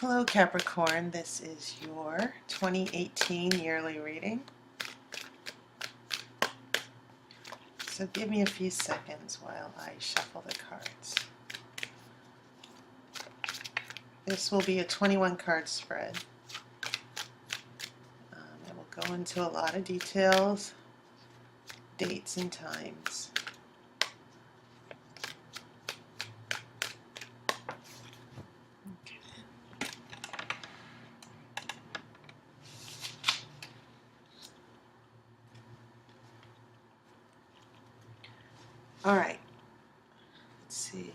Hello Capricorn, this is your 2018 yearly reading. So give me a few seconds while I shuffle the cards. This will be a 21 card spread. It will go into a lot of details, dates and times. All right, let's see.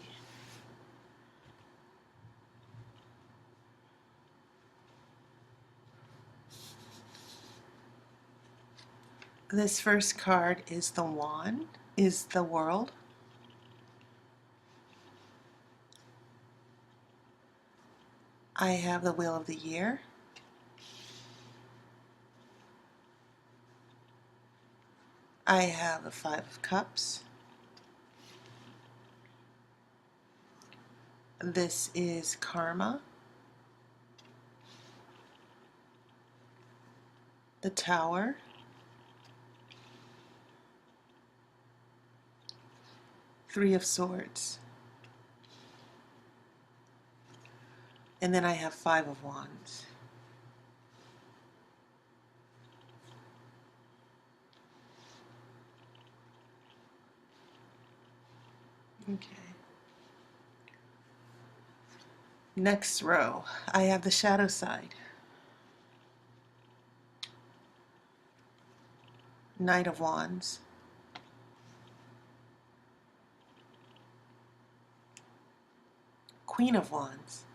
This first card is the wand, is the world. I have the wheel of the year. I have the 5 of cups. This is karma. The tower. 3 of swords. And then I have 5 of wands. Okay. Next row, I have the shadow side. Knight of Wands. Queen of Wands.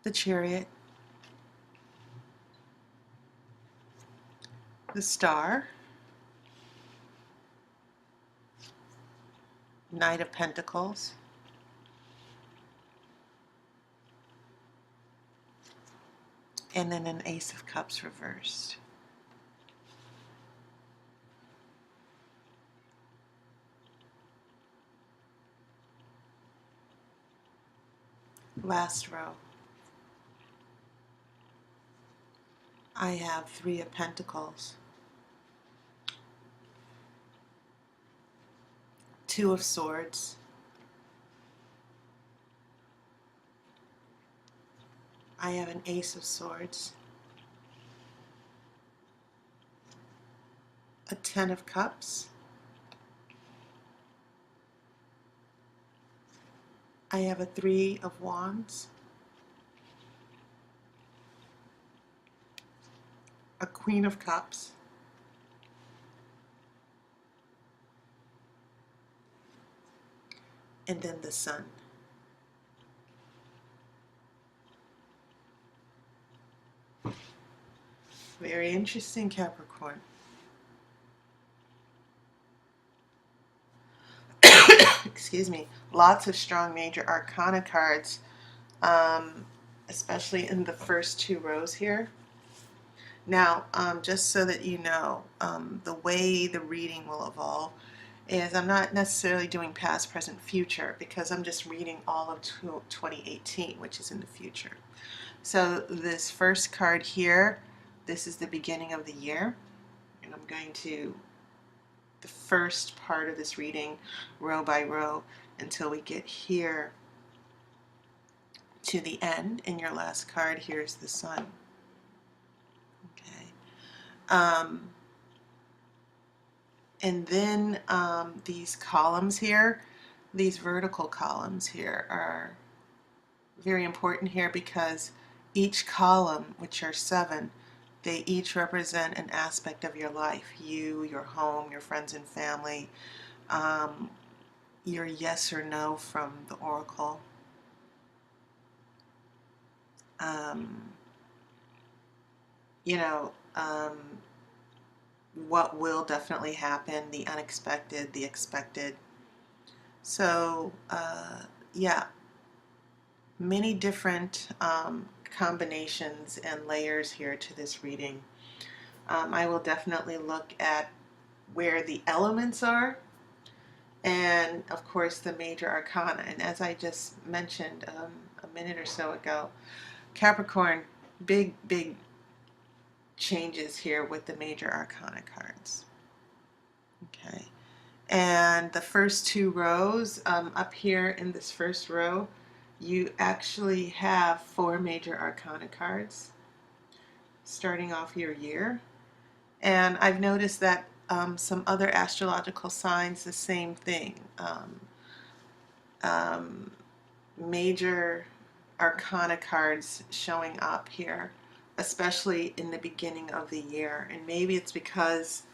The Chariot. The Star. Knight of Pentacles. And then an Ace of Cups reversed. Last row, I have 3 of Pentacles, 2 of Swords, I have an Ace of Swords, a 10 of Cups, I have a 3 of Wands, a Queen of Cups, and then the Sun. Very interesting, Capricorn. Excuse me. Lots of strong major arcana cards, especially in the first 2 rows here. Now, just so that you know, the way the reading will evolve is I'm not necessarily doing past, present, future, because I'm just reading all of 2018, which is in the future. So this first card here, this is the beginning of the year, and I'm going to the first part of this reading row by row until we get here to the end. And your last card, here's the Sun. Okay. And then these columns here, these vertical columns here are very important here because each column, which are 7, they each represent an aspect of your life. You, your home, your friends and family, your yes or no from the oracle. You know, what will definitely happen, the unexpected, the expected. So, yeah, many different combinations and layers here to this reading. I will definitely look at where the elements are, and of course the major arcana. And as I just mentioned a minute or so ago, Capricorn, big changes here with the major arcana cards. Okay, and the first two rows, up here in this first row, you actually have 4 major arcana cards starting off your year. And I've noticed that some other astrological signs, the same thing. Um, Major arcana cards showing up here, especially in the beginning of the year. And maybe it's because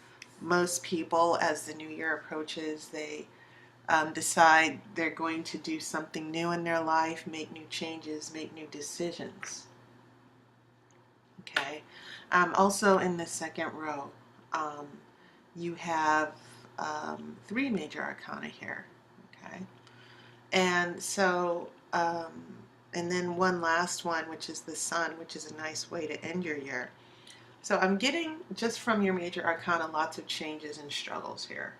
most people, as the new year approaches, they decide they're going to do something new in their life, make new changes, make new decisions. Okay. Also in the second row, um, you have 3 major arcana here. Okay. And so, and then one last one, which is the sun, which is a nice way to end your year. So I'm getting, just from your major arcana, lots of changes and struggles here.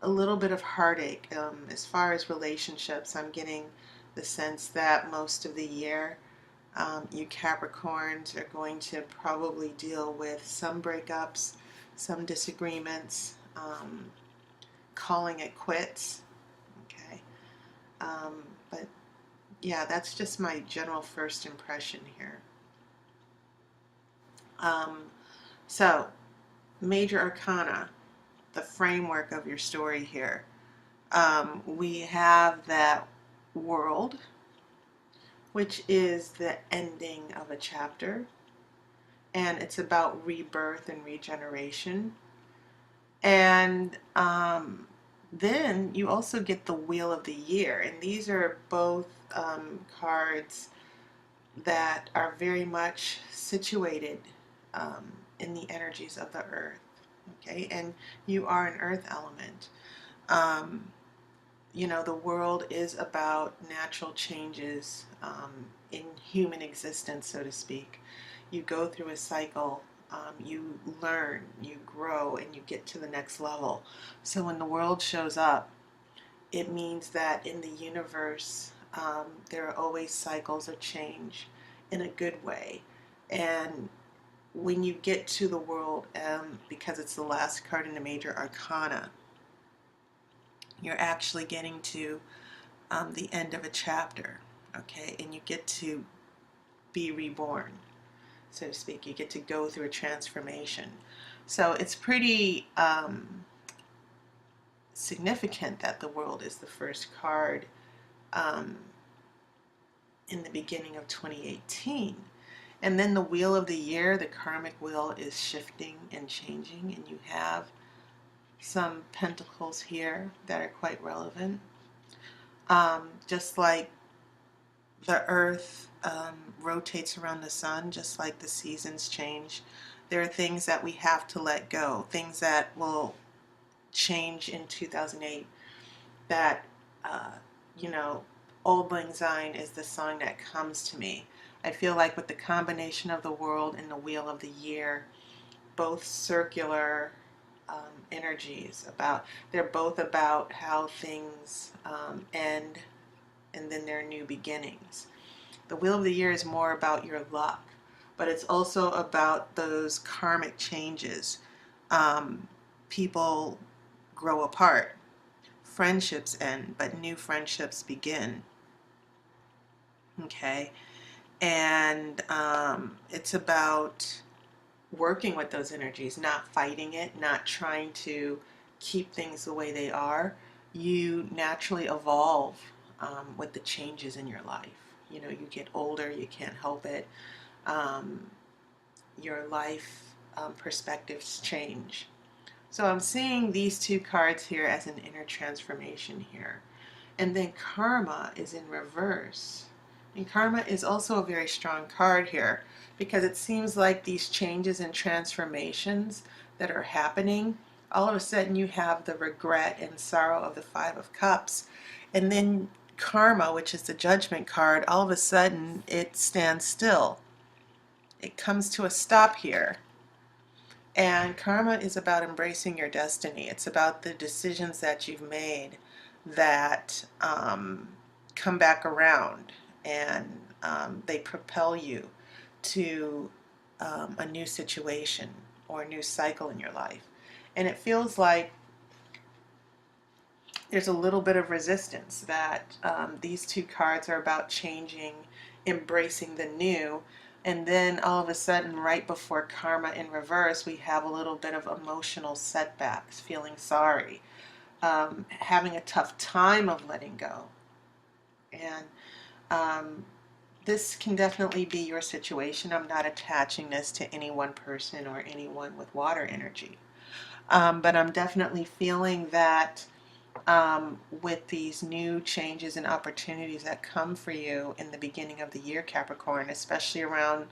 A little bit of heartache. As far as relationships, I'm getting the sense that most of the year, you Capricorns are going to probably deal with some breakups, some disagreements, calling it quits. Okay. But yeah, that's just my general first impression here. So, major arcana, the framework of your story here. We have that world, which is the ending of a chapter, and it's about rebirth and regeneration. And then you also get the Wheel of the Year, and these are both cards that are very much situated in the energies of the earth. Okay, and you are an earth element. You know, the world is about natural changes in human existence, so to speak. You go through a cycle, you learn, you grow, and you get to the next level. So when the world shows up, it means that in the universe, there are always cycles of change in a good way. And when you get to the world, because it's the last card in the major arcana, you're actually getting to the end of a chapter, okay? And you get to be reborn, so to speak. You get to go through a transformation. So it's pretty significant that the world is the first card in the beginning of 2018. And then the Wheel of the Year, the karmic wheel, is shifting and changing, and you have some pentacles here that are quite relevant. Just like the earth rotates around the sun, just like the seasons change, there are things that we have to let go, things that will change in 2008 that, you know, Old Lang Syne is the song that comes to me. I feel like with the combination of the world and the Wheel of the Year, both circular energies, they're both about how things end, and then there are new beginnings. The Wheel of the Year is more about your luck, but it's also about those karmic changes. People grow apart, friendships end, but new friendships begin. Okay, and it's about working with those energies, not fighting it, not trying to keep things the way they are. You naturally evolve with the changes in your life. You know, you get older, you can't help it. Your life perspectives change. So I'm seeing these two cards here as an inner transformation here. And then karma is in reverse. And karma is also a very strong card here, because it seems like these changes and transformations that are happening, all of a sudden you have the regret and sorrow of the Five of Cups. And then karma, which is the Judgment card, all of a sudden it stands still. It comes to a stop here. And karma is about embracing your destiny. It's about the decisions that you've made that come back around, and they propel you to a new situation or a new cycle in your life. And it feels like there's a little bit of resistance that these two cards are about changing, embracing the new, and then all of a sudden, right before karma in reverse, we have a little bit of emotional setbacks, feeling sorry, having a tough time of letting go. And this can definitely be your situation. I'm not attaching this to any one person or anyone with water energy. But I'm definitely feeling that with these new changes and opportunities that come for you in the beginning of the year, Capricorn, especially around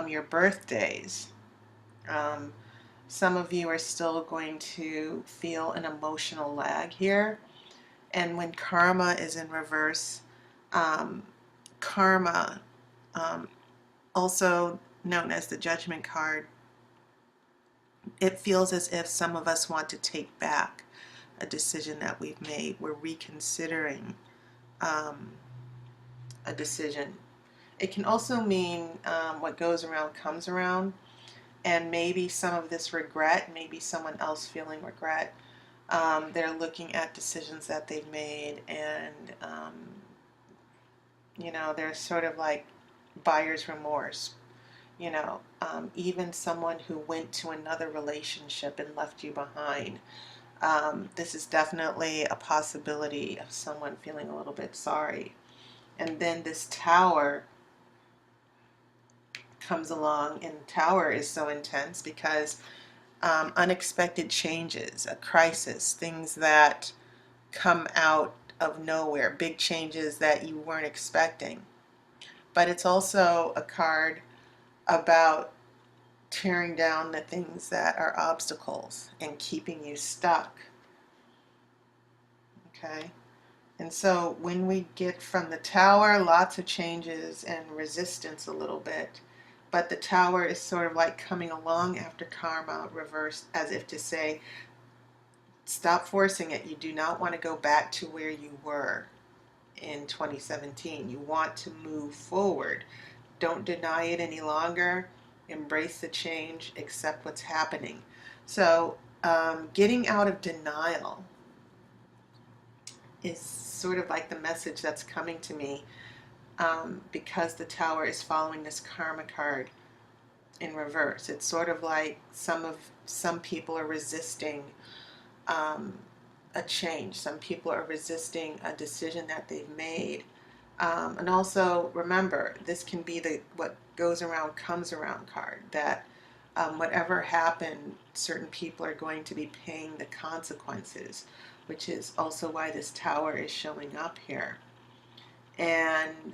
your birthdays. Um, some of you are still going to feel an emotional lag here. And when karma is in reverse, um, karma, um, also known as the Judgment card, it feels as if some of us want to take back a decision that we've made. We're reconsidering um, a decision. It can also mean what goes around comes around, and maybe some of this regret, maybe someone else feeling regret. They're looking at decisions that they've made, and they're sort of like buyer's remorse. Even someone who went to another relationship and left you behind. This is definitely a possibility of someone feeling a little bit sorry. And then this tower comes along, and tower is so intense because unexpected changes, a crisis, things that come out of nowhere, big changes that you weren't expecting. But it's also a card about tearing down the things that are obstacles and keeping you stuck. Okay? And so when we get from the tower, lots of changes and resistance a little bit. But the tower is sort of like coming along after karma reversed, as if to say, stop forcing it. You do not want to go back to where you were in 2017. You want to move forward. Don't deny it any longer. Embrace the change. Accept what's happening. So getting out of denial is sort of like the message that's coming to me, because the tower is following this karma card in reverse. It's sort of like some people are resisting um, a change. Some people are resisting a decision that they've made. And also remember, this can be the what goes around comes around card, that whatever happened, certain people are going to be paying the consequences, which is also why this tower is showing up here. And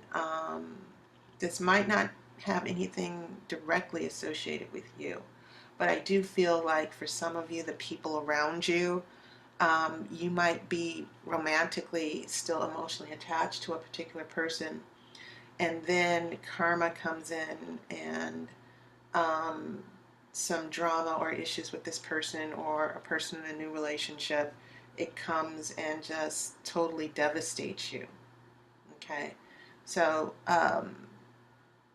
this might not have anything directly associated with you, but I do feel like for some of you, the people around you, you might be romantically still emotionally attached to a particular person, and then karma comes in, and some drama or issues with this person or a person in a new relationship, it comes and just totally devastates you. Okay, so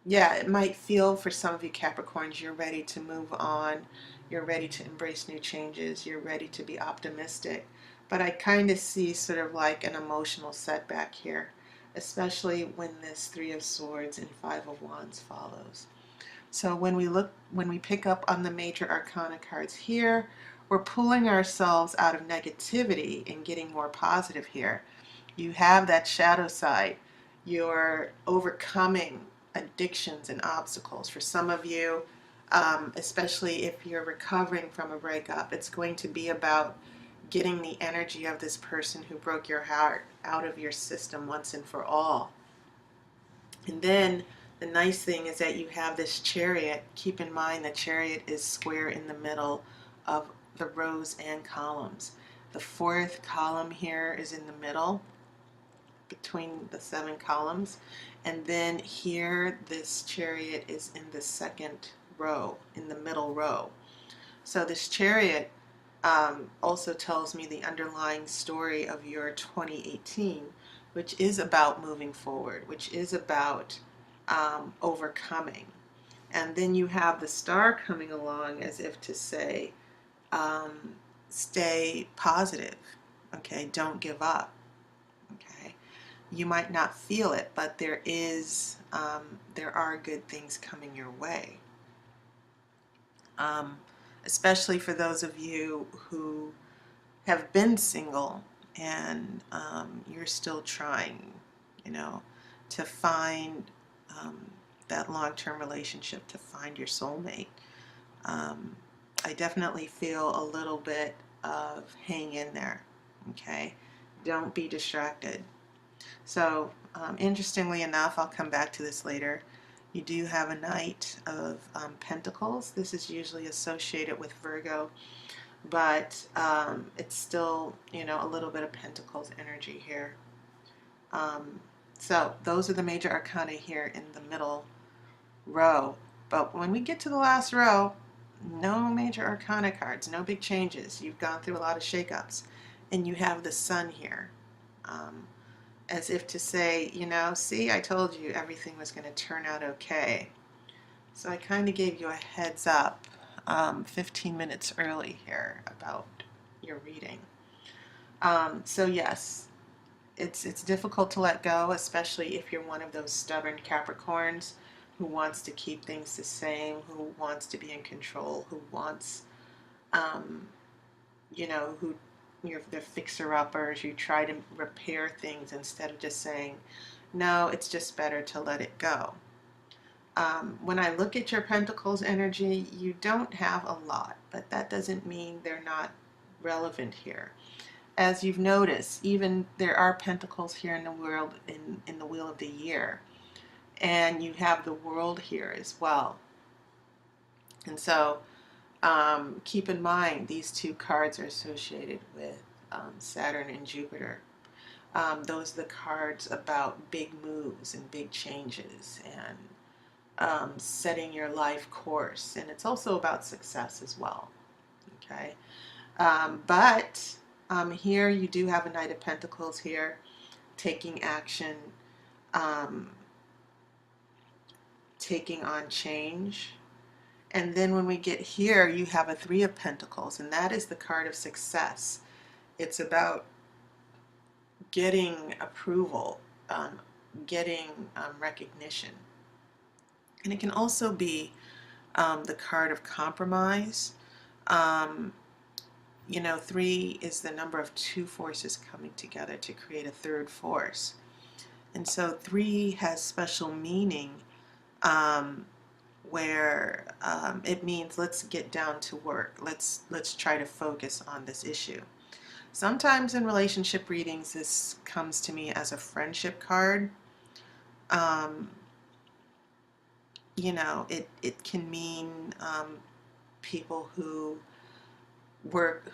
yeah, it might feel for some of you Capricorns, you're ready to move on, you're ready to embrace new changes, you're ready to be optimistic. But I kind of see sort of like an emotional setback here, especially when this Three of Swords and Five of Wands follows. So when we pick up on the major arcana cards here, we're pulling ourselves out of negativity and getting more positive here. You have that shadow side. You're overcoming addictions and obstacles. For some of you, especially if you're recovering from a breakup, it's going to be about getting the energy of this person who broke your heart out of your system once and for all. And then the nice thing is that you have this chariot. Keep in mind the chariot is square in the middle of the rows and columns. The fourth column here is in the middle between the 7 columns, and then here this chariot is in the second row, in the middle row. So this Chariot also tells me the underlying story of your 2018, which is about moving forward, which is about overcoming. And then you have the Star coming along as if to say, um, stay positive, okay? Don't give up, okay? You might not feel it, but there are good things coming your way. Um, Especially for those of you who have been single and you're still trying, you know, to find um, that long-term relationship, to find your soulmate. Um, I definitely feel a little bit of hang in there, okay? Don't be distracted. So, interestingly enough, I'll come back to this later. You do have a Knight of Pentacles. This is usually associated with Virgo, but it's still, you know, a little bit of Pentacles energy here. So those are the major arcana here in the middle row. But when we get to the last row, no major arcana cards, no big changes. You've gone through a lot of shakeups, and you have the Sun here. As if to say, you know, see, I told you everything was going to turn out okay. So I kind of gave you a heads up 15 minutes early here about your reading. So yes, it's difficult to let go, especially if you're one of those stubborn Capricorns who wants to keep things the same, who wants to be in control, who wants, um, you know, who you're the fixer-uppers, you try to repair things instead of just saying, no, it's just better to let it go. When I look at your Pentacles energy, you don't have a lot, but that doesn't mean they're not relevant here. As you've noticed, even there are Pentacles here in the world, in the Wheel of the Year, and you have the World here as well. And so keep in mind, these two cards are associated with Saturn and Jupiter. Those are the cards about big moves and big changes and setting your life course. And it's also about success as well. Okay. But here you do have a Knight of Pentacles here, taking action, um, taking on change. And then when we get here, you have a Three of Pentacles, and that is the card of success. It's about getting approval, getting recognition. And it can also be the card of compromise. Um, you know, three is the number of two forces coming together to create a third force. And so three has special meaning where it means let's get down to work. Let's try to focus on this issue. Sometimes in relationship readings, this comes to me as a friendship card. You know, it can mean people who work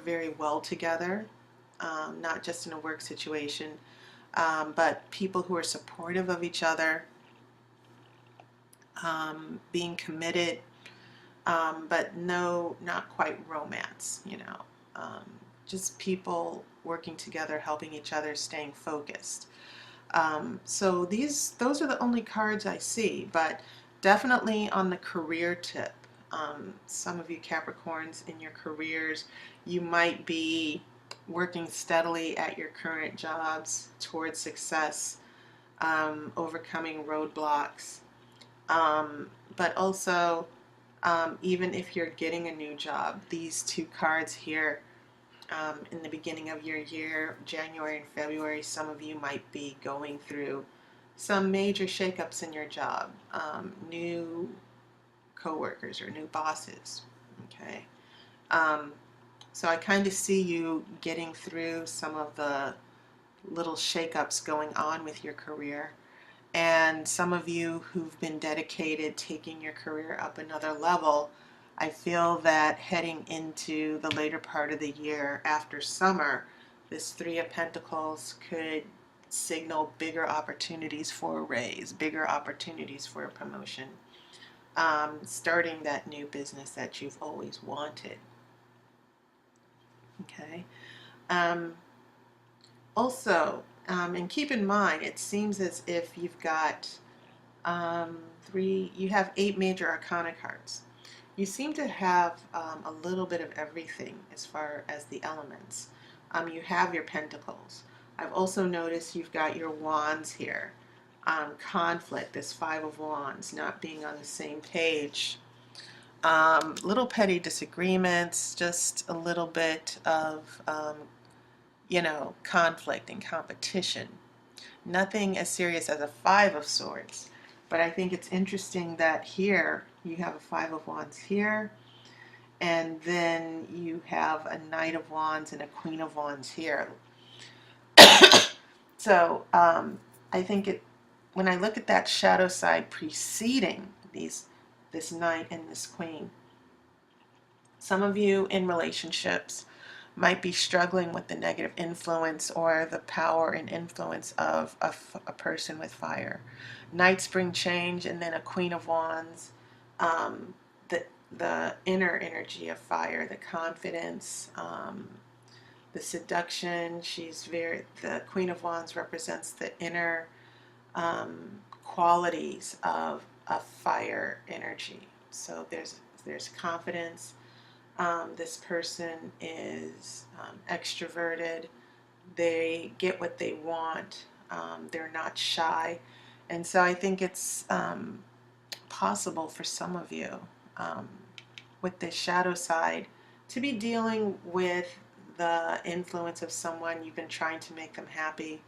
very well together, not just in a work situation, but people who are supportive of each other, being committed, but no, not quite romance, you know, just people working together, helping each other, staying focused. So those are the only cards I see, but definitely on the career tip. Some of you Capricorns in your careers, you might be working steadily at your current jobs towards success, overcoming roadblocks, but also even if you're getting a new job, these two cards here in the beginning of your year, January and February, some of you might be going through some major shakeups in your job, new coworkers or new bosses, okay? So I kind of see you getting through some of the little shakeups going on with your career. And some of you who've been dedicated, taking your career up another level, I feel that heading into the later part of the year after summer, this Three of Pentacles could signal bigger opportunities for a raise, bigger opportunities for a promotion. starting that new business that you've always wanted. Okay. Um, Also, and keep in mind, it seems as if you've got you have 8 major arcana cards. You seem to have a little bit of everything as far as the elements. You have your pentacles. I've also noticed you've got your wands here. Conflict, this 5 of Wands, not being on the same page. Little petty disagreements, just a little bit of conflict and competition. Nothing as serious as a 5 of Swords. But I think it's interesting that here you have a 5 of Wands here, and then you have a Knight of Wands and a Queen of Wands here. So I think when I look at that shadow side preceding this Knight and this Queen, some of you in relationships might be struggling with the negative influence or the power and influence of a person with fire. Nights bring change, and then a Queen of Wands, the inner energy of fire, the confidence, the seduction. The Queen of Wands represents the inner qualities of a fire energy. So there's confidence. This person is extroverted. They get what they want. They're not shy. And so I think it's possible for some of you with this shadow side to be dealing with the influence of someone. You've been trying to make them happy.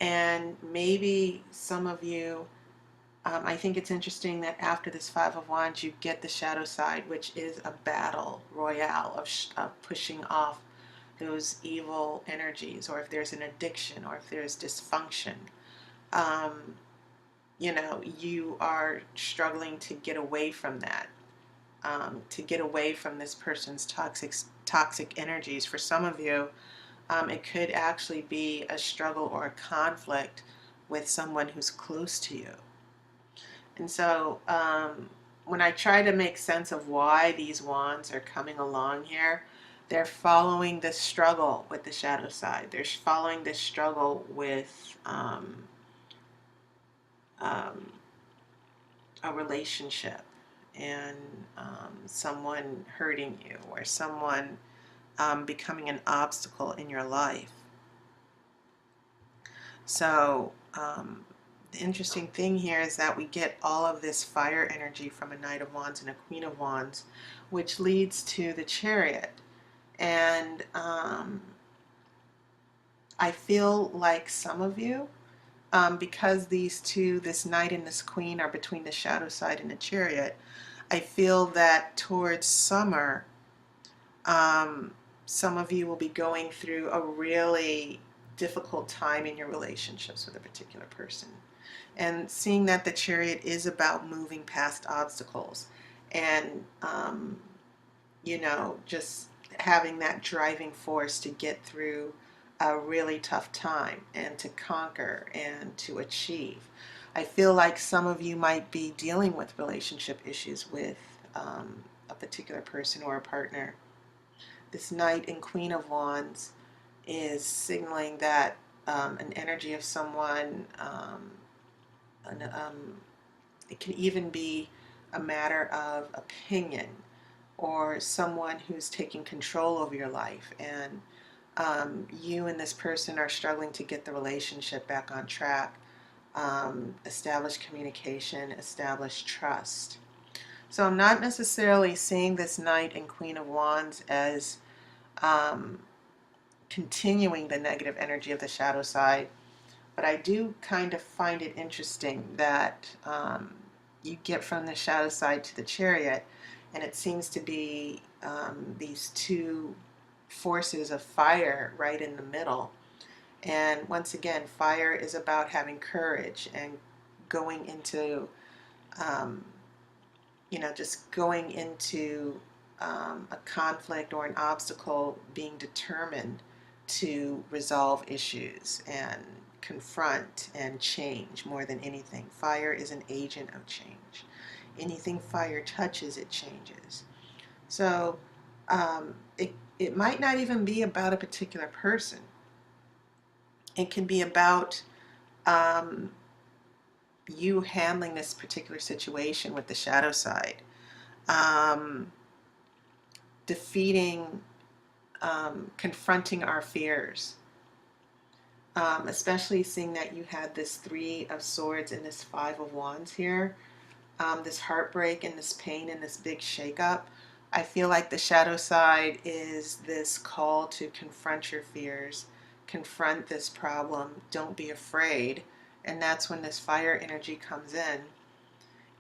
And maybe some of you, I think it's interesting that after this 5 of Wands, you get the shadow side, which is a battle royale of pushing off those evil energies, or if there's an addiction, or if there's dysfunction. You are struggling to get away from that, to get away from this person's toxic energies. For some of you, it could actually be a struggle or a conflict with someone who's close to you. And so when I try to make sense of why these wands are coming along here, they're following this struggle with the shadow side. They're following this struggle with a relationship and someone hurting you, or someone becoming an obstacle in your life. So the interesting thing here is that we get all of this fire energy from a Knight of Wands and a Queen of Wands, which leads to the Chariot. And I feel like some of you, because these two, this Knight and this Queen, are between the shadow side and the Chariot, I feel that towards summer, some of you will be going through a really difficult time in your relationships with a particular person. And seeing that the Chariot is about moving past obstacles and, just having that driving force to get through a really tough time and to conquer and to achieve. I feel like some of you might be dealing with relationship issues with a particular person or a partner. This Knight and Queen of Wands is signaling that an energy of someone, it can even be a matter of opinion, or someone who's taking control over your life, and you and this person are struggling to get the relationship back on track, establish communication, establish trust. So I'm not necessarily seeing this Knight and Queen of Wands as continuing the negative energy of the shadow side, but I do kind of find it interesting that you get from the shadow side to the Chariot, and it seems to be these two forces of fire right in the middle. And once again, fire is about having courage and going into, just going into a conflict or an obstacle, being determined to resolve issues and confront and change more than anything. Fire is an agent of change. Anything fire touches, it changes. So it might not even be about a particular person. It can be about um, you handling this particular situation with the shadow side, um, defeating, confronting our fears, especially seeing that you had this Three of Swords and this Five of Wands here, this heartbreak and this pain and this big shakeup. I feel like the shadow side is this call to confront your fears, confront this problem, don't be afraid. And that's when this fire energy comes in.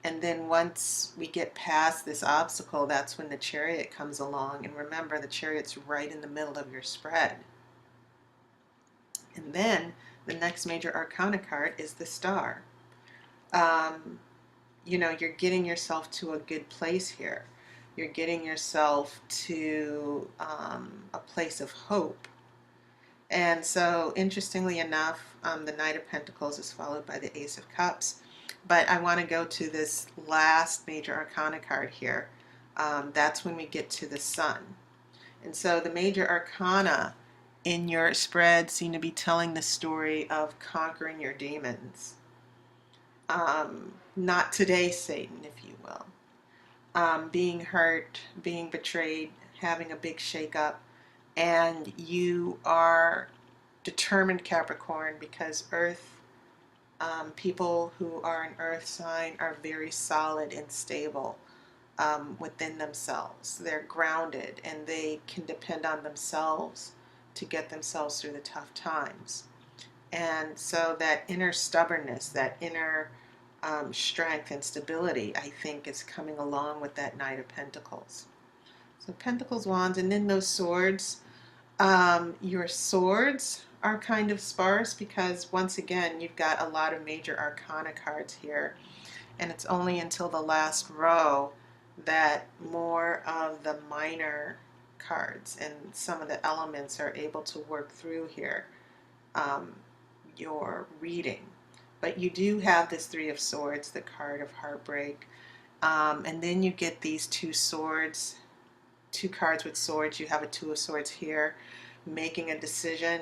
And then once we get past this obstacle, that's when the Chariot comes along. And remember, the Chariot's right in the middle of your spread. And then the next major arcana card is the Star. Um, you're getting yourself to a good place here. You're getting yourself to a place of hope. And so, interestingly enough, the Knight of Pentacles is followed by the Ace of Cups. But I want to go to this last major arcana card here. That's when we get to the Sun. And so the major arcana in your spread seem to be telling the story of conquering your demons. Not today, Satan, if you will. Being hurt, being betrayed, having a big shakeup, and you are determined, Capricorn, because Earth, people who are an Earth sign are very solid and stable within themselves. They're grounded and they can depend on themselves to get themselves through the tough times. And so that inner stubbornness, that inner strength and stability, I think, is coming along with that Knight of Pentacles. So Pentacles, Wands, and then those swords. Your swords are kind of sparse because, once again, you've got a lot of major arcana cards here. And it's only until the last row that more of the minor cards and some of the elements are able to work through here. Your reading. But you do have this Three of Swords, the card of heartbreak. And then you get these two swords, two cards with swords. You have a Two of Swords here, making a decision,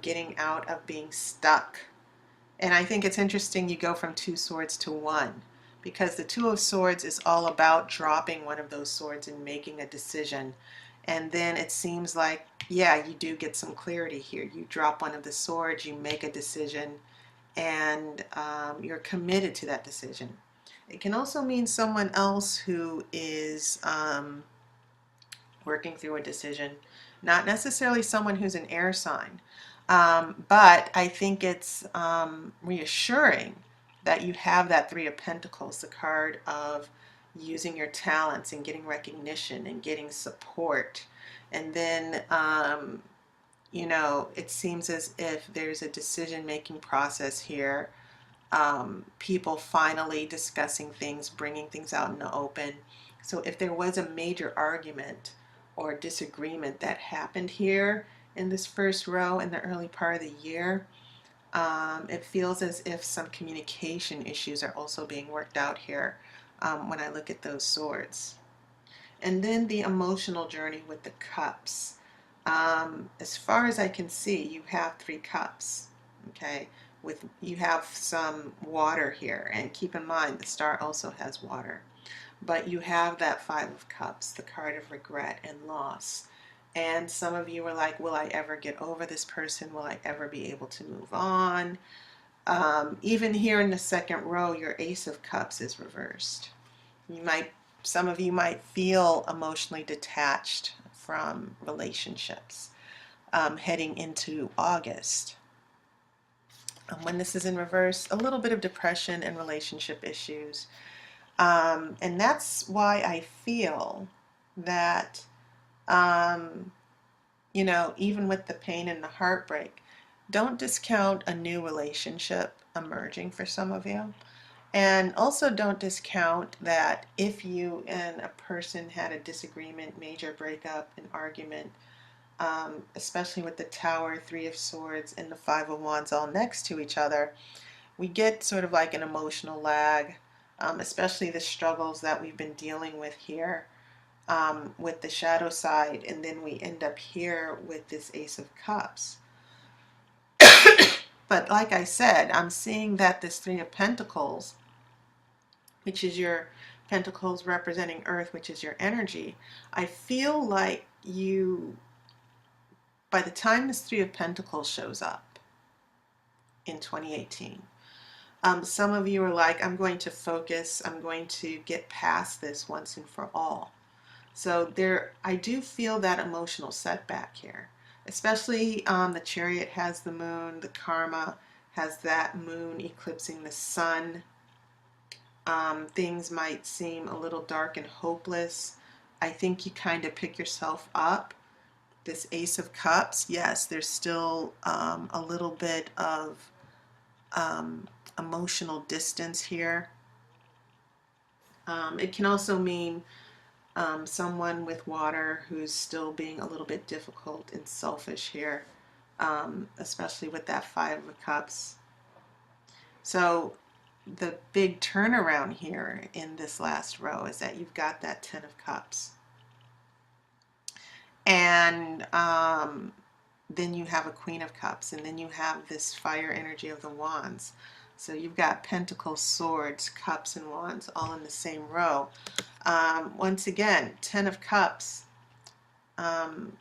getting out of being stuck. And I think it's interesting you go from two swords to one, because the Two of Swords is all about dropping one of those swords and making a decision. And then it seems like, yeah, you do get some clarity here. You drop one of the swords, you make a decision, and you're committed to that decision. It can also mean someone else who is working through a decision, not necessarily someone who's an air sign. But I think it's reassuring that you have that Three of Pentacles, the card of using your talents and getting recognition and getting support. And then, it seems as if there's a decision-making process here. People finally discussing things, bringing things out in the open. So if there was a major argument or disagreement that happened here in this first row in the early part of the year, it feels as if some communication issues are also being worked out here when I look at those swords. And then the emotional journey with the cups. As far as I can see, you have three cups, okay? You have some water here, and keep in mind the Star also has water. But you have that Five of Cups, the card of regret and loss. And some of you are like, will I ever get over this person? Will I ever be able to move on? Even here in the second row, your Ace of Cups is reversed. Some of you might feel emotionally detached from relationships heading into August. When this is in reverse, a little bit of depression and relationship issues. And that's why I feel that, even with the pain and the heartbreak, don't discount a new relationship emerging for some of you. And also don't discount that if you and a person had a disagreement, major breakup, an argument, especially with the Tower, Three of Swords, and the Five of Wands all next to each other, we get sort of like an emotional lag, especially the struggles that we've been dealing with here with the shadow side, and then we end up here with this Ace of Cups. But like I said, I'm seeing that this Three of Pentacles, which is your pentacles representing earth, which is your energy, I feel like you, by the time this Three of Pentacles shows up in 2018, some of you are like, I'm going to focus, I'm going to get past this once and for all. So there, I do feel that emotional setback here, especially the Chariot has the moon, the Karma has that moon eclipsing the sun. Things might seem a little dark and hopeless. I think you kind of pick yourself up. This Ace of Cups, yes, there's still a little bit of emotional distance here. It can also mean someone with water who's still being a little bit difficult and selfish here, especially with that Five of Cups. So the big turnaround here in this last row is that you've got that Ten of Cups. And then you have a Queen of Cups, and then you have this fire energy of the Wands. So you've got Pentacles, Swords, Cups, and Wands all in the same row. Once again, Ten of Cups,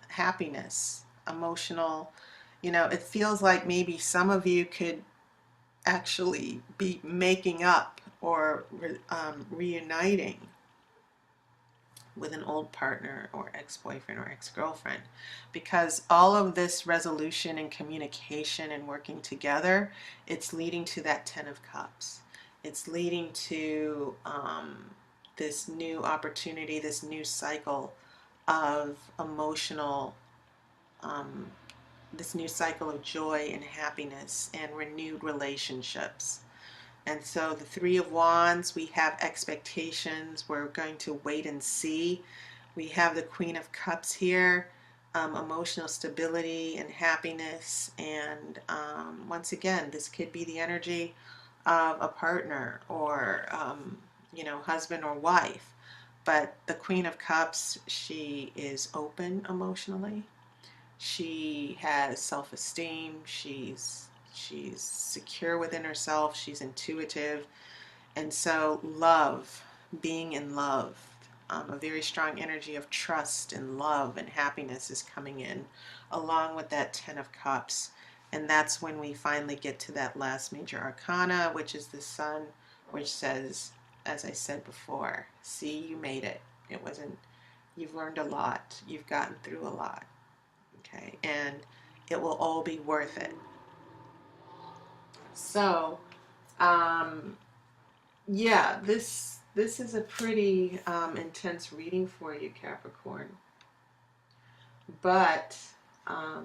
happiness, emotional, it feels like maybe some of you could actually be making up or reuniting with an old partner or ex-boyfriend or ex-girlfriend, because all of this resolution and communication and working together, it's leading to that Ten of Cups. It's leading to this new opportunity, this new cycle of emotional, this new cycle of joy and happiness and renewed relationships. And so the Three of Wands, we have expectations. We're going to wait and see. We have the Queen of Cups here, emotional stability and happiness. And once again, this could be the energy of a partner or, husband or wife. But the Queen of Cups, she is open emotionally. She has self-esteem. She's secure within herself. She's intuitive. And so love, being in love, a very strong energy of trust and love and happiness is coming in along with that Ten of Cups. And that's when we finally get to that last major arcana, which is the Sun, which says, as I said before, see, you made it. It wasn't, you've learned a lot. You've gotten through a lot. Okay, and it will all be worth it. So, yeah, this is a pretty intense reading for you, Capricorn. But I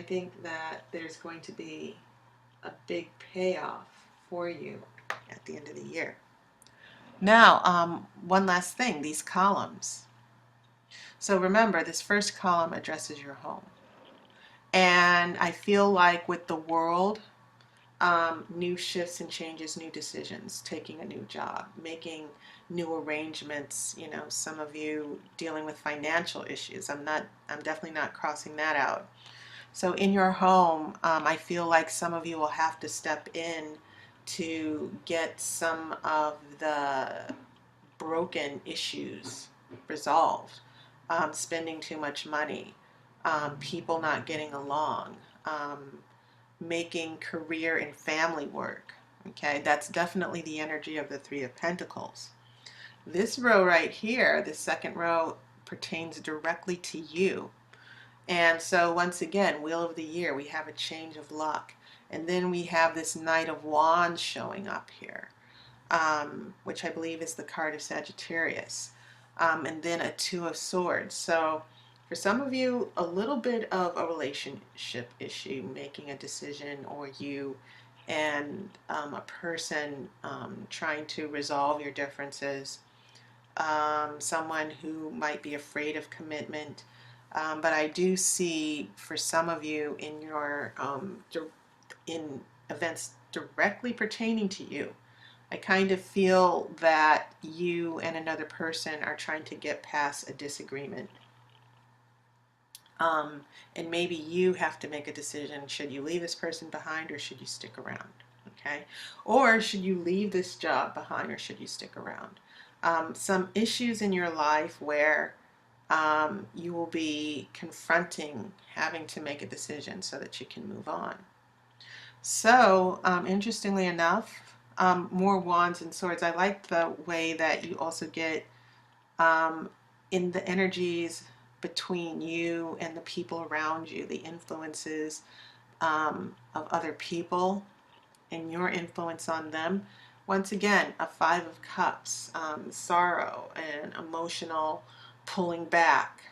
think that there's going to be a big payoff for you at the end of the year. Now, one last thing, these columns. So remember, this first column addresses your home. And I feel like with the world, new shifts and changes, new decisions, taking a new job, making new arrangements, some of you dealing with financial issues. I'm definitely not crossing that out. So in your home, I feel like some of you will have to step in to get some of the broken issues resolved. Spending too much money, people not getting along, making career and family work. Okay, that's definitely the energy of the Three of Pentacles. This row right here, the second row, pertains directly to you. And so once again, Wheel of the Year, we have a change of luck. And then we have this Knight of Wands showing up here, which I believe is the card of Sagittarius. And then a Two of Swords. So for some of you, a little bit of a relationship issue, making a decision, or you and a person trying to resolve your differences. Someone who might be afraid of commitment. But I do see for some of you in your in events directly pertaining to you. I kind of feel that you and another person are trying to get past a disagreement. And maybe you have to make a decision. Should you leave this person behind or should you stick around? Okay. Or should you leave this job behind or should you stick around? Some issues in your life where you will be confronting having to make a decision so that you can move on. So, interestingly enough, more wands and swords. I like the way that you also get um, in the energies between you and the people around you, the influences of other people and your influence on them. Once again, a Five of Cups, sorrow and emotional pulling back.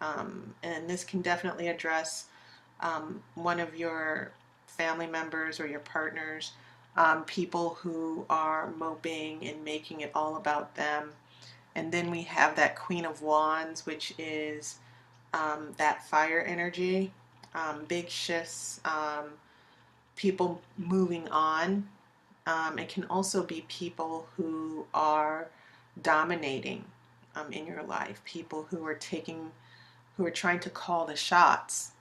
And this can definitely address one of your family members or your partners, people who are moping and making it all about them. And then we have that Queen of Wands, which is that fire energy, big shifts, people moving on. It can also be people who are dominating in your life, people who are trying to call the shots.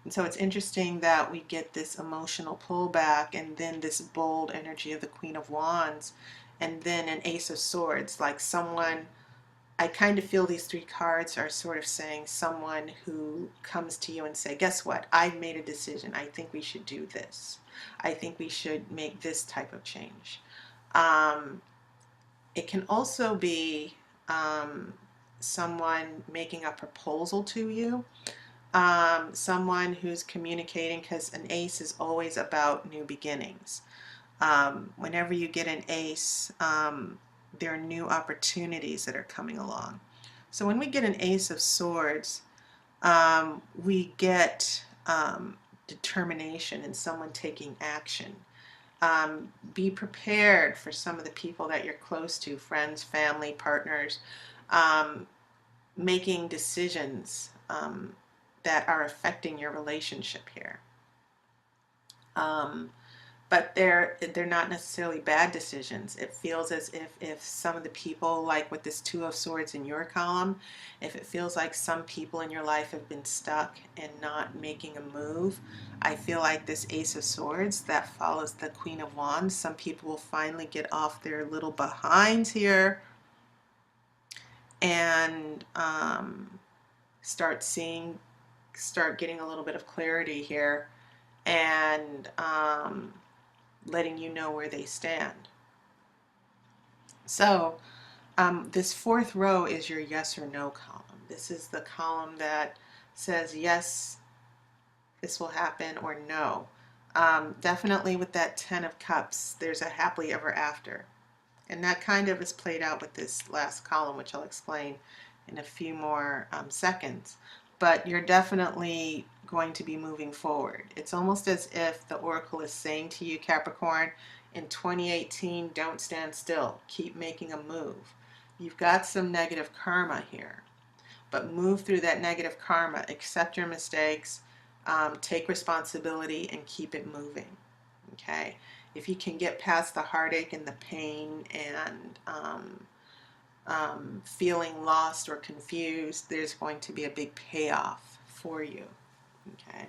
And so it's interesting that we get this emotional pullback and then this bold energy of the Queen of Wands and then an Ace of Swords, like someone. I kind of feel these three cards are sort of saying someone who comes to you and say, guess what? I've made a decision. I think we should do this. I think we should make this type of change. Um, it can also be someone making a proposal to you, someone who's communicating, because an ace is always about new beginnings. Whenever you get an ace, there are new opportunities that are coming along. So when we get an Ace of Swords, we get determination and someone taking action. Be prepared for some of the people that you're close to, friends, family, partners, making decisions that are affecting your relationship here. But they're not necessarily bad decisions. It feels as if some of the people, like with this Two of Swords in your column, if it feels like some people in your life have been stuck and not making a move, I feel like this Ace of Swords that follows the Queen of Wands, some people will finally get off their little behinds here and start getting a little bit of clarity here and letting you know where they stand. So this fourth row is your yes or no column. This is the column that says yes, this will happen, or no. Definitely with that Ten of Cups, there's a happily ever after. And that kind of is played out with this last column, which I'll explain in a few more seconds. But you're definitely going to be moving forward. It's almost as if the Oracle is saying to you, Capricorn, in 2018, don't stand still. Keep making a move. You've got some negative karma here, but move through that negative karma. Accept your mistakes, take responsibility, and keep it moving. Okay? If you can get past the heartache and the pain and feeling lost or confused, there's going to be a big payoff for you. Okay.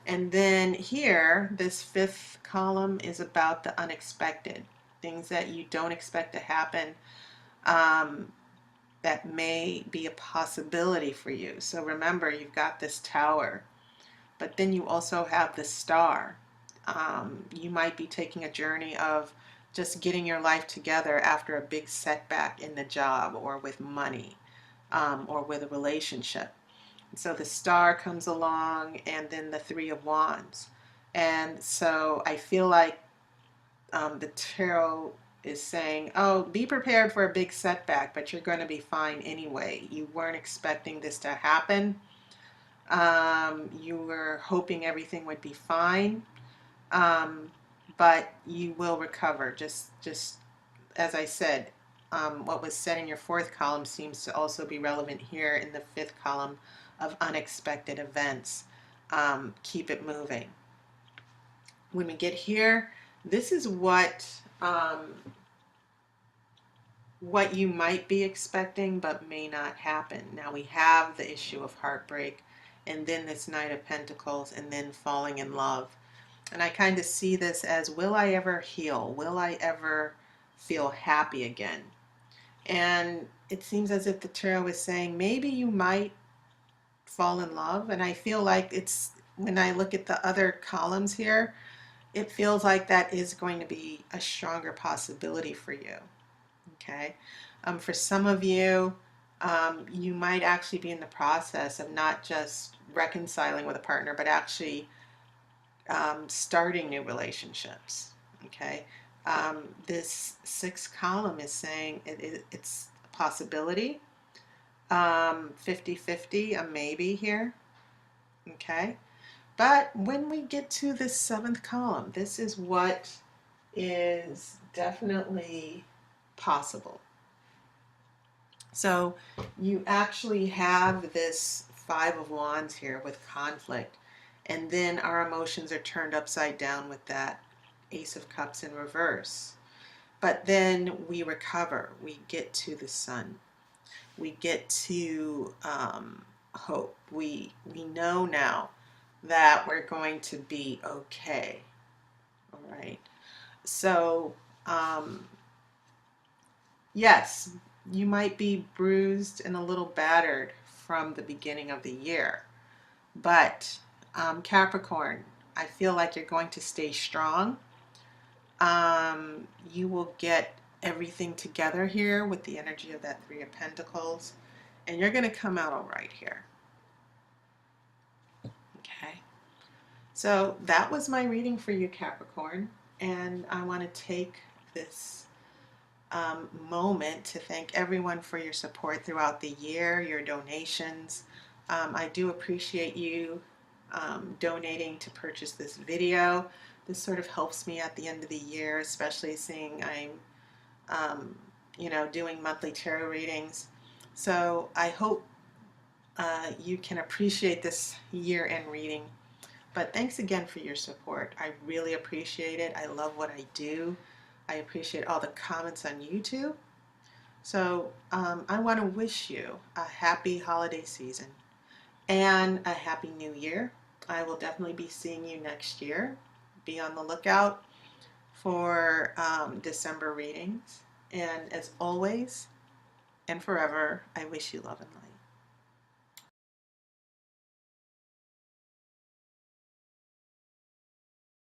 And then here, this fifth column is about the unexpected, things that you don't expect to happen that may be a possibility for you. So remember, you've got this Tower, but then you also have the Star. You might be taking a journey of just getting your life together after a big setback in the job or with money or with a relationship. So the Star comes along and then the Three of Wands. And so I feel like the tarot is saying, oh, be prepared for a big setback, but you're going to be fine anyway. You weren't expecting this to happen. You were hoping everything would be fine. But you will recover. Just as I said, what was said in your fourth column seems to also be relevant here in the fifth column of unexpected events. Keep it moving. When we get here, This is what you might be expecting but may not happen. Now we have the issue of heartbreak, and then this Knight of Pentacles, and then falling in love. And I kind of see this as, will I ever heal? Will I ever feel happy again? And it seems as if the tarot is saying maybe you might fall in love. And I feel like it's, when I look at the other columns here, it feels like that is going to be a stronger possibility for you. Okay. For some of you, you might actually be in the process of not just reconciling with a partner, but actually starting new relationships. Okay. This sixth column is saying it's a possibility, 50-50, a maybe here. Okay. But when we get to this seventh column, this is what is definitely possible. So you actually have this Five of Wands here with conflict, and then our emotions are turned upside down with that Ace of Cups in reverse. But then we recover. We get to the sun. We get to hope. We know now that we're going to be okay. All right. So yes, you might be bruised and a little battered from the beginning of the year, but Capricorn, I feel like you're going to stay strong. You will get everything together here with the energy of that Three of Pentacles, and you're going to come out all right here. Okay, so that was my reading for you, Capricorn, and I want to take this moment to thank everyone for your support throughout the year, your donations. I do appreciate you donating to purchase this video. This sort of helps me at the end of the year, especially seeing I'm doing monthly tarot readings. So I hope you can appreciate this year-end reading. But thanks again for your support. I really appreciate it. I love what I do. I appreciate all the comments on YouTube. So I want to wish you a happy holiday season and a happy new year. I will definitely be seeing you next year. Be on the lookout for December readings. And as always and forever, I wish you love and light.